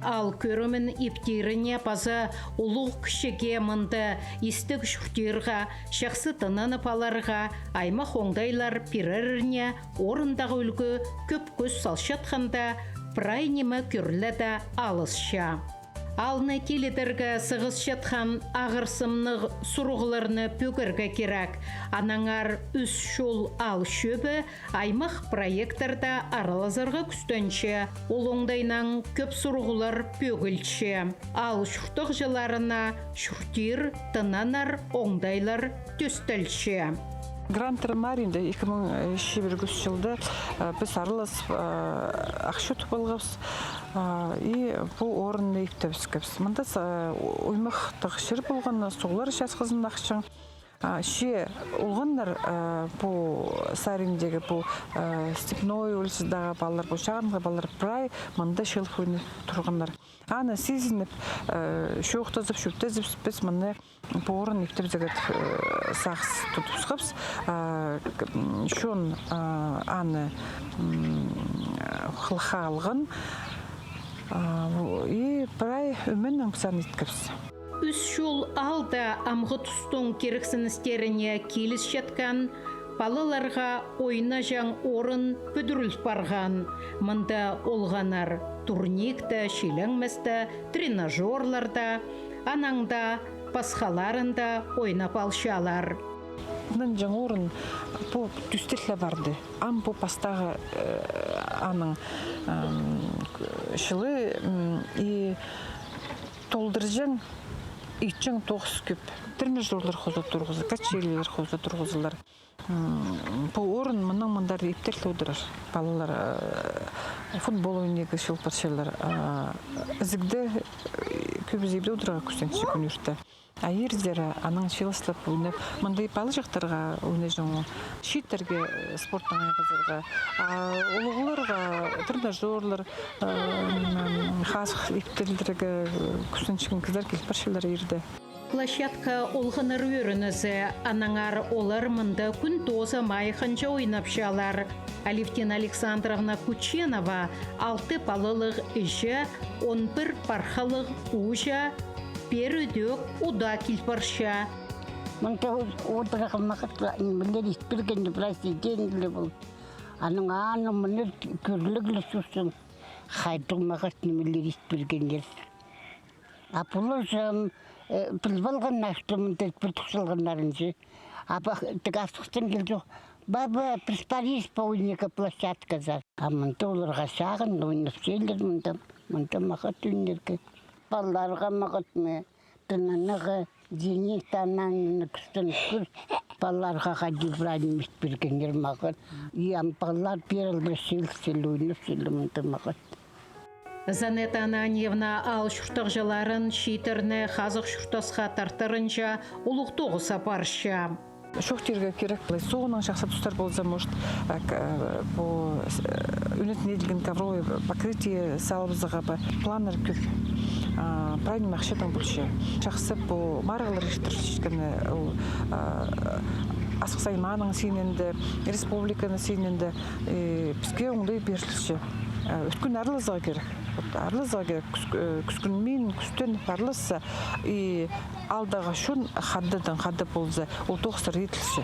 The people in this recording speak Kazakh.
ал көрімін иптиріне паза ұлық кішіге мұнды истік шүртерға, шақсы тынаны паларға, аймақ оңдайлар пиреріне орындағы үлгі көп көз салшатқанда прайнемі күрлі алысша. Алны келедіргі сығыз жатқан ағырсымнық сұрғыларны пөгіргі керек. Анаңар үс шол ал шөбі аймақ проекторда аралазырғы күстенші. Ол оңдайнан көп сұрғылар пөгілші. Ал шүртіқ жыларына шүртір, тынанар, оңдайлар төстілші. Грантер Маринде 2021 жылда біз арылыс ақшы тұпылғыз и бұл орынды ептебіз көпіз. Мұнда оймақтық шыр болғанна соғылар шасқызын ақшың. Ше олғандар бұл саріндегі бұл степной өлсіздағы балалар, бұл шағынғы балалар прай мұнда шылық өйні тұрғандар. Аны сезініп, шоқтазып, шөптезіп, біз мұнда бұл орын ептеп зәгет сақс тұтыпсықпыз. Шон аны қылға алған и прай өмен өңпсан еткіпіз. Үс жол алда амғы тұстың керексіністеріне келіс жатқан, балаларға ойна жаң орын бүдіріл барған. Мұнда олғанар турникті, шеліңмісті, тренажерларда, анаңда, пасхаларында ойнап алшалар. Бұның жаң орын бұл түстетлі барды. Ам бұл пастағы аның шылы и толдыржың итчің тоғыз көп. Тренажерлар қозы тұрғызы, качелер қозы тұрғызылар. Бұл орын мұның мұндар ептерлі өдірір. Балалар футбол ойнегі шылпаршылар. Зігді көбіз ебді өдіріға күстенші күн үрті. Айырдері аның шылыслап өйнеп, мұндай балы жақтарға өйне жоңы, шиттерге спорттың айғызырға, олығыларға, тренажерлар, қасық ептерлерге күстенші кізлер келпаршылар ерді. Площадка олғыныр өрінізі, анаңар олар мұнда күн тоза майқынша ойнапшалар. Алевтина Александровна Кученова 6 балылық іші, 11 пархалық ұжа, перүдік ұда келпарша. Мұнда отырға мақытла, мүлдер іспіргенді президентілі бұл. Аның аны мұны көрліглі сұсын, қайдың мақытны мүлдер іспіргендер. Апылы жам, пілбалған нақты мұнда піртіқсылғанларыншы. Апа тігастықтың кел жоқ. Баба, приспарись по ойнека площадка зар. А мұнда оларға шағын, ойнап селдер мұнда мақыт өнерге. Балларға мақытны, тынаныға, зенек танаңыны күстін күр. Балларға қади бұрайым іспіргендер мақыт. Иям баллар перілді сел ойнап селі мұнда мақыт. Занета Ананьевна ал шүртіқ жыларын шейтерні қазық шүртасқа тартырынша ұлықтоғы сапарша. Шоқтерге керек бұлай соғының жақсы тұстар болса, может, үнетін еділген ковровый покрытие салыбызыға планер көп. Правильно мақшетің бұлшы. Жақсы бұл марғылыр ештіршкені асық сайманың сененді, республиканы сененді бізге оңдай берілші. Өткін арылызға керек. Арылызға керек. Күскінмен, күстен арылызса, алдағы шын қаддыдан қадды болса, ол тоқсыр етілші.